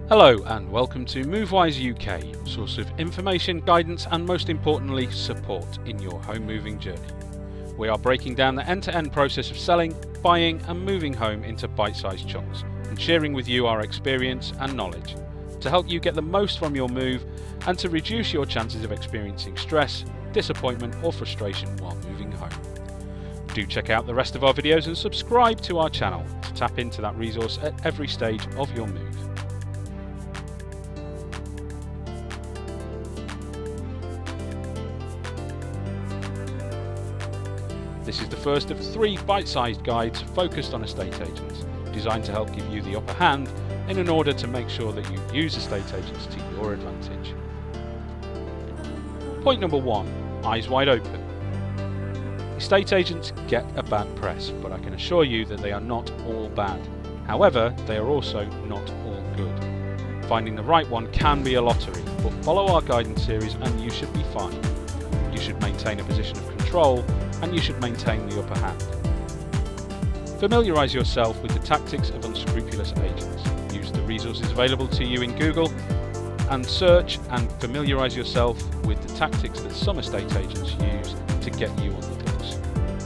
Hello and welcome to Movewise UK, source of information, guidance and most importantly support in your home moving journey. We are breaking down the end-to-end process of selling, buying and moving home into bite-sized chunks and sharing with you our experience and knowledge to help you get the most from your move and to reduce your chances of experiencing stress, disappointment or frustration while moving home. Do check out the rest of our videos and subscribe to our channel to tap into that resource at every stage of your move. This is the first of 3 bite-sized guides focused on estate agents, designed to help give you the upper hand in order to make sure that you use estate agents to your advantage. Point number 1, eyes wide open. Estate agents get a bad press, but I can assure you that they are not all bad. However, they are also not all good. Finding the right one can be a lottery, but follow our guidance series and you should be fine. You should maintain a position of control and you should maintain the upper hand. Familiarise yourself with the tactics of unscrupulous agents. Use the resources available to you in Google and search and familiarise yourself with the tactics that some estate agents use to get you on the books.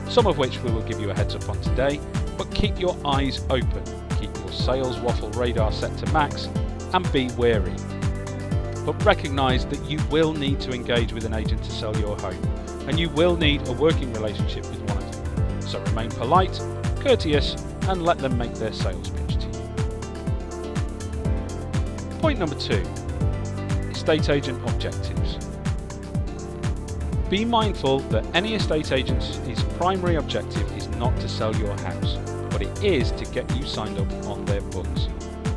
Some of which we will give you a heads up on today, but keep your eyes open, keep your sales waffle radar set to max and be wary. But recognise that you will need to engage with an agent to sell your home, and you will need a working relationship with one of them. So remain polite, courteous, and let them make their sales pitch to you. Point number 2, estate agent objectives. Be mindful that any estate agent's primary objective is not to sell your house, but it is to get you signed up on their books.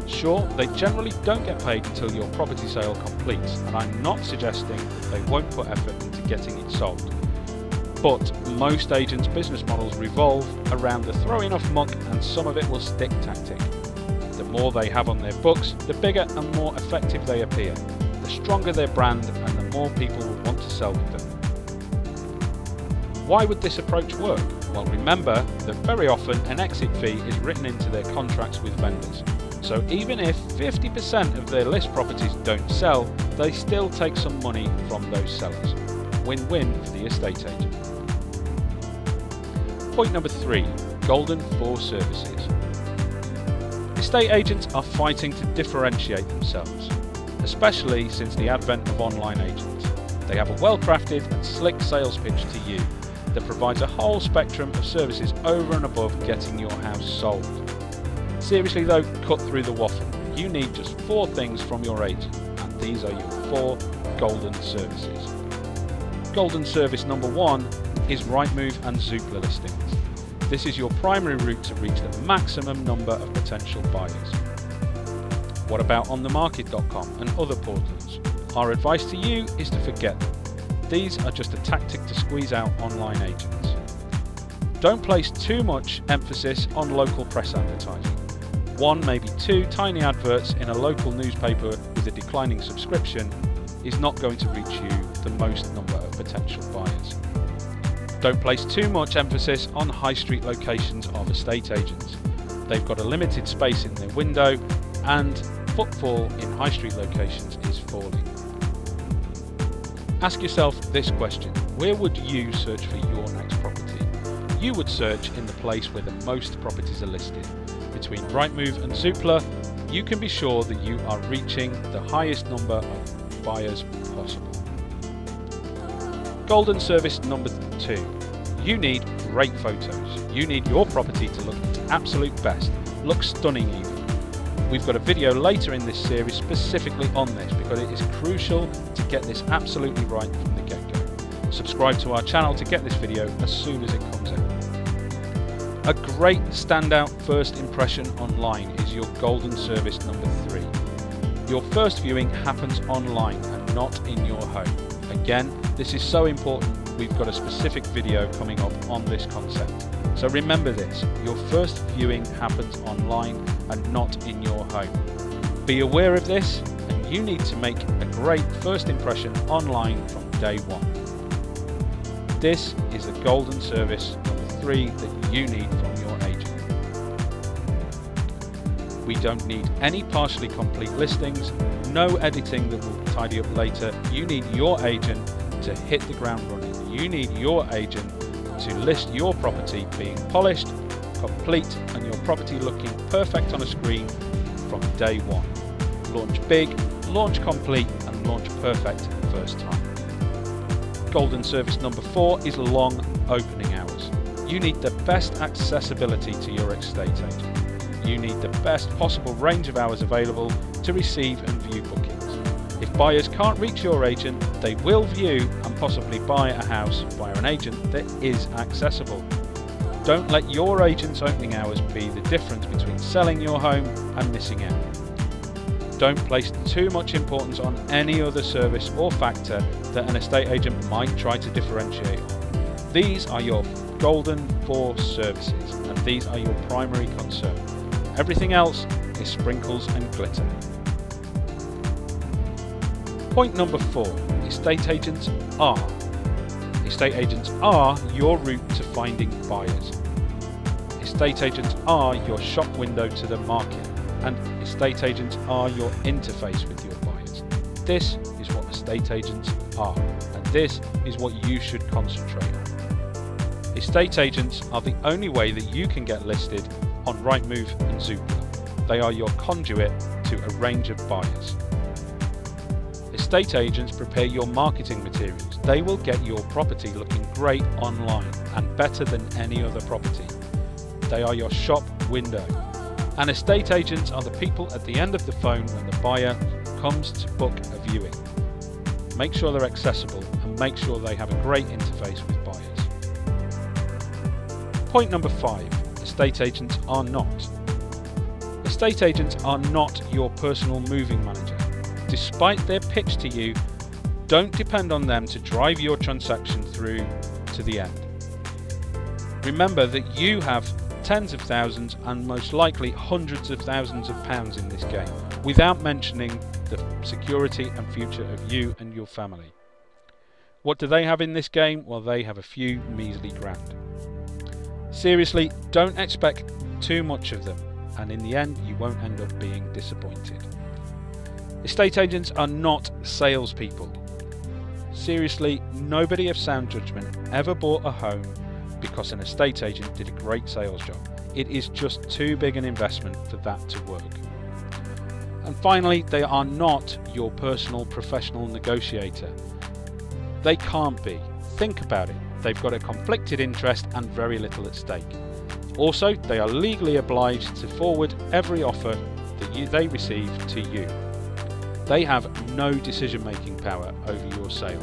Sure, they generally don't get paid until your property sale completes, and I'm not suggesting that they won't put effort into getting it sold. But most agents' business models revolve around the throw enough muck and some of it will stick tactic. The more they have on their books, the bigger and more effective they appear, the stronger their brand and the more people will want to sell with them. Why would this approach work? Well, remember that very often an exit fee is written into their contracts with vendors. So even if 50% of their list properties don't sell, they still take some money from those sellers. Win-win for the estate agent. Point number 3, golden 4 services. Estate agents are fighting to differentiate themselves, especially since the advent of online agents. They have a well-crafted and slick sales pitch to you that provides a whole spectrum of services over and above getting your house sold. Seriously though, cut through the waffle. You need just 4 things from your agent, and these are your 4 golden services. Golden service number 1 is Rightmove and Zoopla listings. This is your primary route to reach the maximum number of potential buyers. What about onthemarket.com and other portals? Our advice to you is to forget them. These are just a tactic to squeeze out online agents. Don't place too much emphasis on local press advertising. 1, maybe 2 tiny adverts in a local newspaper with a declining subscription is not going to reach you the most number of potential buyers. Don't place too much emphasis on high street locations of estate agents. They've got a limited space in their window and footfall in high street locations is falling. Ask yourself this question: where would you search for your next property? You would search in the place where the most properties are listed. Between Rightmove and Zoopla, you can be sure that you are reaching the highest number of buyers possible. Golden service number 2. You need great photos. You need your property to look its absolute best, look stunning even. We've got a video later in this series specifically on this because it is crucial to get this absolutely right from the get-go. Subscribe to our channel to get this video as soon as it comes out. A great standout first impression online is your golden service number 3. Your first viewing happens online and not in your home. Again, this is so important, we've got a specific video coming up on this concept. So remember this, your first viewing happens online and not in your home. Be aware of this, and you need to make a great first impression online from day 1. This is the golden service number 3 that you need from your agent. We don't need any partially complete listings, no editing that will tidy up later. You need your agent to hit the ground running. You need your agent to list your property being polished, complete, and your property looking perfect on a screen from day one. Launch big, launch complete, and launch perfect first time. Golden service number 4 is long opening hours. You need the best accessibility to your estate agent. You need the best possible range of hours available to receive and view bookings. If buyers can't reach your agent, they will view and possibly buy a house via an agent that is accessible. Don't let your agent's opening hours be the difference between selling your home and missing out. Don't place too much importance on any other service or factor that an estate agent might try to differentiate on. These are your golden 4 services, and these are your primary concern. Everything else is sprinkles and glitter. Point number 4, estate agents are. Estate agents are your route to finding buyers. Estate agents are your shop window to the market, and estate agents are your interface with your buyers. This is what estate agents are, and this is what you should concentrate on. Estate agents are the only way that you can get listed on Rightmove and Zoopla. They are your conduit to a range of buyers. Estate agents prepare your marketing materials. They will get your property looking great online and better than any other property. They are your shop window. And estate agents are the people at the end of the phone when the buyer comes to book a viewing. Make sure they're accessible and make sure they have a great interface with buyers. Point number 5, estate agents are not. Estate agents are not your personal moving manager. Despite their pitch to you, don't depend on them to drive your transaction through to the end. Remember that you have tens of thousands and most likely hundreds of thousands of pounds in this game, without mentioning the security and future of you and your family. What do they have in this game? Well, they have a few measly grand. Seriously, don't expect too much of them, and in the end you won't end up being disappointed. Estate agents are not salespeople. Seriously, nobody of sound judgment ever bought a home because an estate agent did a great sales job. It is just too big an investment for that to work. And finally, they are not your personal professional negotiator. They can't be. Think about it. They've got a conflicted interest and very little at stake. Also, they are legally obliged to forward every offer that they receive to you. They have no decision-making power over your sale.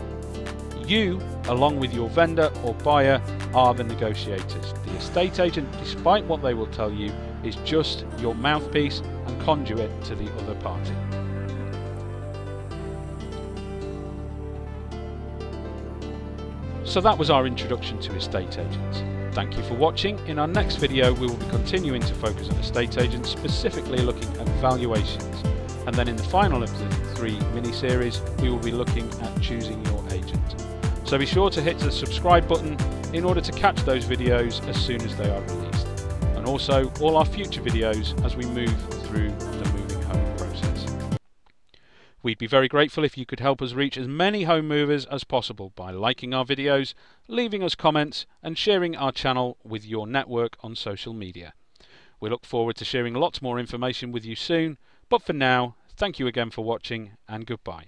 You, along with your vendor or buyer, are the negotiators. The estate agent, despite what they will tell you, is just your mouthpiece and conduit to the other party. So that was our introduction to estate agents. Thank you for watching. In our next video we will be continuing to focus on estate agents, specifically looking at valuations. And then in the final of the 3 mini-series we will be looking at choosing your agent. So be sure to hit the subscribe button in order to catch those videos as soon as they are released. And also all our future videos as we move through the moving home process. We'd be very grateful if you could help us reach as many home movers as possible by liking our videos, leaving us comments and sharing our channel with your network on social media. We look forward to sharing lots more information with you soon, but for now, thank you again for watching and goodbye.